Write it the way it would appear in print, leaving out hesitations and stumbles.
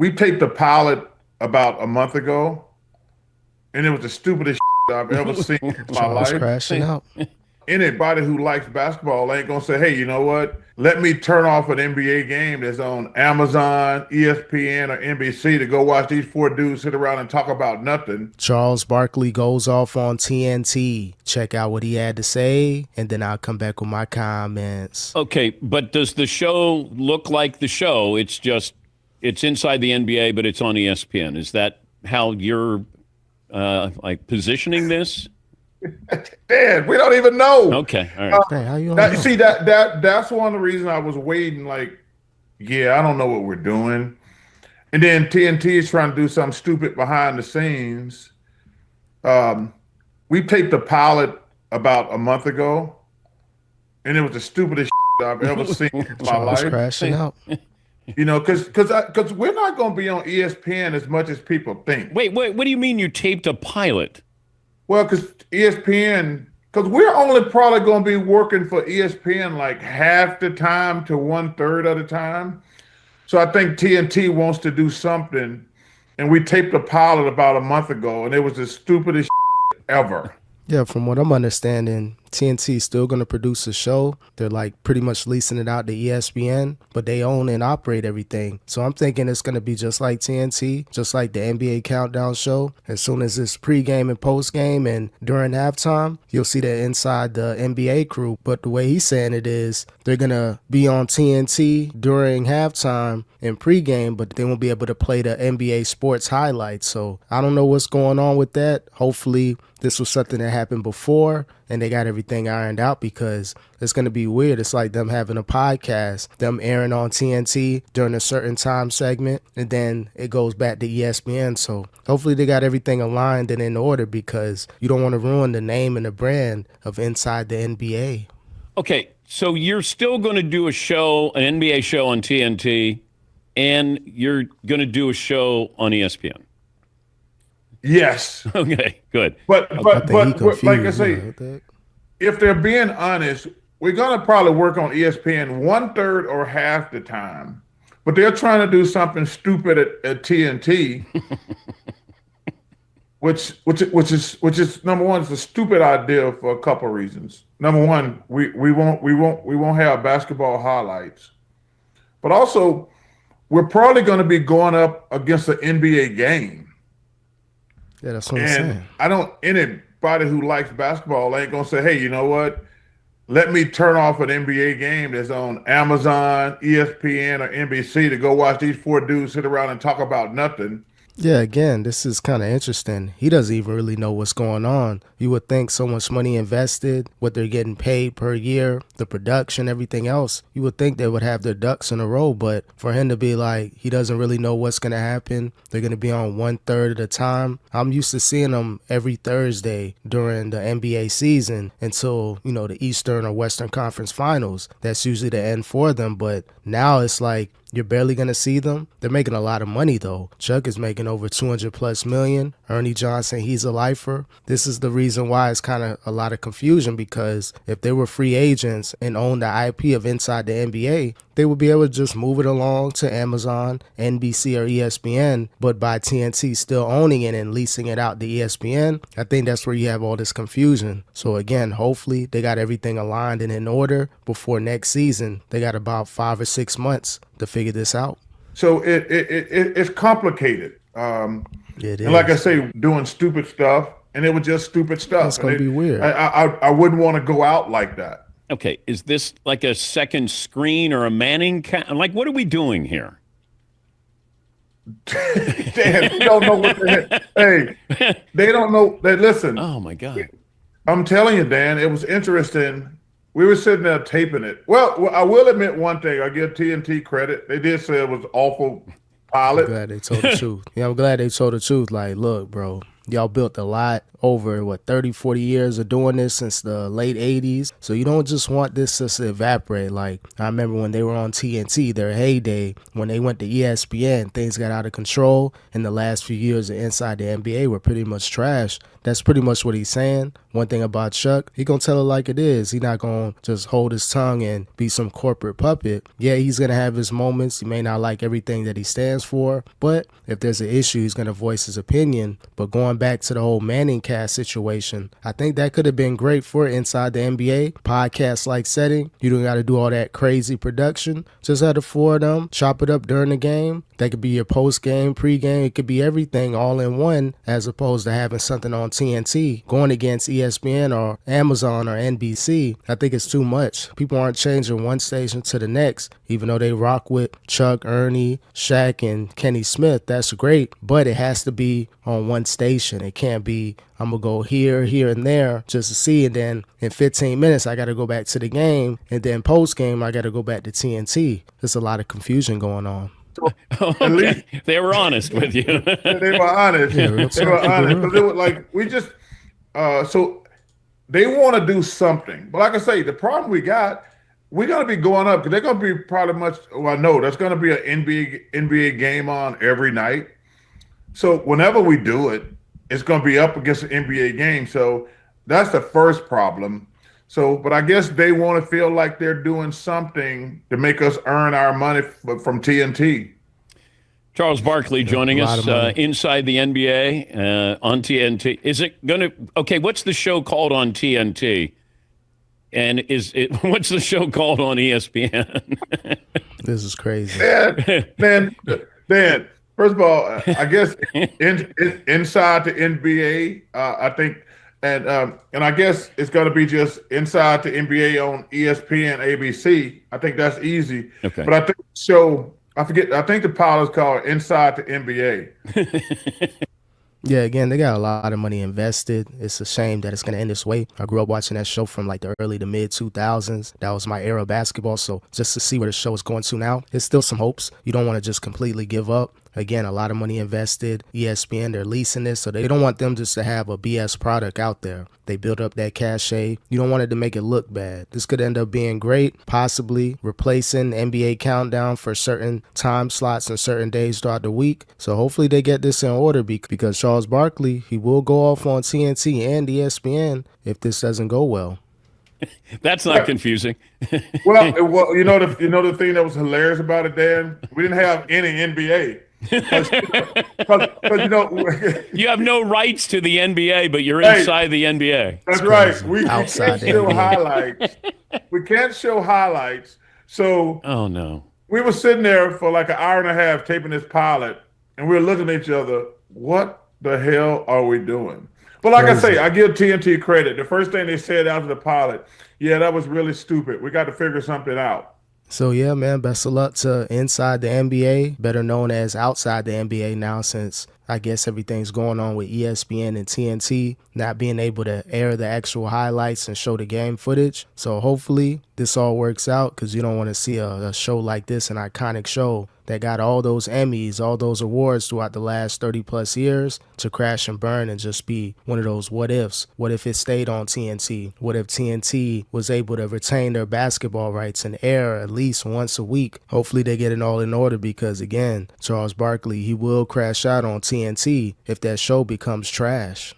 We taped a pilot about a month ago, and it was the stupidest I've ever seen in my Charles life. crashing out. Anybody who likes basketball ain't gonna say, "Hey, you know what? Let me turn off an NBA game that's on Amazon, ESPN, or NBC to go watch these four dudes sit around and talk about nothing." Charles Barkley goes off on TNT. Check out what he had to say, and then I'll come back with my comments. Okay, but does the show look like the show? It's inside the NBA, but it's on ESPN. Is that how you're like positioning this? Dad, we don't even know. Okay, all right. Hey, how you See that's one of the reasons I was waiting. Like, yeah, I don't know what we're doing, and then TNT is trying to do something stupid behind the scenes. We taped a pilot about a month ago, and it was the stupidest I've ever seen in my Charles life. crashing out. You know, because we're not going to be on ESPN as much as people think. Wait, what do you mean you taped a pilot? Well, because ESPN, because we're only probably going to be working for ESPN like half the time to 1/3 of the time. So I think TNT wants to do something, and we taped a pilot about a month ago, and it was the stupidest ever. Yeah, from what I'm understanding, TNT is still going to produce a show. They're like pretty much leasing it out to ESPN, but they own and operate everything. So I'm thinking it's going to be just like TNT, just like the NBA Countdown show. As soon as it's pregame and postgame and during halftime, you'll see that inside the NBA crew. But the way he's saying it is they're going to be on TNT during halftime and pregame, but they won't be able to play the NBA sports highlights. So I don't know what's going on with that. Hopefully this was something that happened before and they got everything ironed out, because it's going to be weird. It's like them having a podcast, them airing on TNT during a certain time segment, and then it goes back to ESPN. So hopefully they got everything aligned and in order, because you don't want to ruin the name and the brand of Inside the NBA. Okay, so you're still going to do a show, an NBA show on TNT, and you're going to do a show on ESPN. Yes. Okay, good. But like I say, That. if they're being honest, we're gonna probably work on ESPN 1/3 or half the time. But they're trying to do something stupid at TNT, which is number one, it's a stupid idea for a couple of reasons. Number one, we won't have basketball highlights, but also we're probably going to be going up against an NBA game. Yeah, that's what I'm saying. I don't, anybody who likes basketball ain't gonna say, "Hey, you know what? Let me turn off an NBA game that's on Amazon, ESPN, or NBC to go watch these four dudes sit around and talk about nothing." Yeah, again, this is kind of interesting. He doesn't even really know what's going on. You would think so much money invested, what they're getting paid per year, the production, everything else. You would think they would have their ducks in a row, but for him to be like, he doesn't really know what's going to happen. They're going to be on 1/3 of the time. I'm used to seeing them every Thursday during the NBA season until, the Eastern or Western Conference Finals. That's usually the end for them, but now it's like, you're barely going to see them. They're making a lot of money, though. Chuck is making over 200 plus million. Ernie Johnson, he's a lifer. This is the reason why it's kind of a lot of confusion, because if they were free agents and owned the IP of Inside the NBA, they would be able to just move it along to Amazon, NBC, or ESPN. But by TNT still owning it and leasing it out to ESPN, I think that's where you have all this confusion. So again, hopefully they got everything aligned and in order before next season. They got about 5 or 6 months to figure this out. So it's complicated. It is. And like I say, doing stupid stuff, and it was just stupid stuff. It's going to be weird. I wouldn't want to go out like that. Okay, is this like a second screen or a Manning? Like, what are we doing here? Dan, we don't know what the heck. Hey, they don't know. Listen. Oh my God! I'm telling you, Dan, it was interesting. We were sitting there taping it. Well, I will admit one thing. I give TNT credit. They did say it was awful pilot. I'm glad they told the truth. Yeah, I'm glad they told the truth. Like, look, bro, Y'all built a lot over, 30, 40 years of doing this since the late 80s. So you don't just want this to evaporate. Like, I remember when they were on TNT, their heyday, when they went to ESPN, things got out of control. And the last few years of Inside the NBA were pretty much trash. That's pretty much what he's saying. One thing about Chuck, he gonna tell it like it is. He not gonna just hold his tongue and be some corporate puppet. Yeah, he's gonna have his moments. He may not like everything that he stands for, but if there's an issue, he's gonna voice his opinion. But going back to the whole Manning cast situation, I think that could have been great for Inside the NBA podcast-like setting. You don't got to do all that crazy production. Just have the four of them chop it up during the game. That could be your post-game, pre-game. It could be everything all in one, as opposed to having something on TNT going against ESPN or Amazon or NBC. I think it's too much. People aren't changing one station to the next, even though they rock with Chuck, Ernie, Shaq, and Kenny Smith. That's great, but it has to be on one station. It can't be, I'm going to go here, here, and there just to see, and then in 15 minutes, I got to go back to the game, and then post-game, I got to go back to TNT. There's a lot of confusion going on. Okay. They were honest with you. They were honest. They were honest. Because it was like, we just, so they want to do something. But like I say, the problem we're going to be going up because they're going to be probably there's going to be an NBA game on every night. So whenever we do it, it's going to be up against an NBA game. So that's the first problem. So, but I guess they want to feel like they're doing something to make us earn our money from TNT. Charles Barkley joining us inside the NBA on TNT. Is it going to, okay, what's the show called on TNT? And what's the show called on ESPN? This is crazy. Dan, first of all, I guess inside the NBA, I think, and I guess it's going to be just inside the NBA on ESPN, ABC. I think that's easy. Okay. But I think the show, I think the pilot is called Inside the NBA. Yeah, again, they got a lot of money invested. It's a shame that it's going to end this way. I grew up watching that show from like the early to mid 2000s. That was my era of basketball. So just to see where the show is going to now, there's still some hopes. You don't want to just completely give up. Again, a lot of money invested. ESPN, they're leasing this, so they don't want them just to have a BS product out there. They build up that cachet. You don't want it to make it look bad. This could end up being great, possibly replacing NBA Countdown for certain time slots and certain days throughout the week. So hopefully they get this in order because Charles Barkley, he will go off on TNT and ESPN if this doesn't go well. That's not confusing. well, you know the thing that was hilarious about it, Dan? We didn't have any NBA. Cause, you know, you have no rights to the NBA, but you're inside the NBA. That's right. We can't show highlights. We can't show highlights. So, oh no, we were sitting there for like an hour and a half taping this pilot, and we were looking at each other. What the hell are we doing? But like I say, I give TNT credit. The first thing they said after the pilot, yeah, that was really stupid. We got to figure something out. So, yeah, man, best of luck to Inside the NBA, better known as Outside the NBA now, since I guess everything's going on with ESPN and TNT not being able to air the actual highlights and show the game footage. So hopefully this all works out, because you don't want to see a show like this, an iconic show that got all those Emmys, all those awards throughout the last 30 plus years, to crash and burn and just be one of those what ifs. What if it stayed on TNT? What if TNT was able to retain their basketball rights and air at least once a week? Hopefully they get it all in order, because again, Charles Barkley, he will crash out on TNT if that show becomes trash.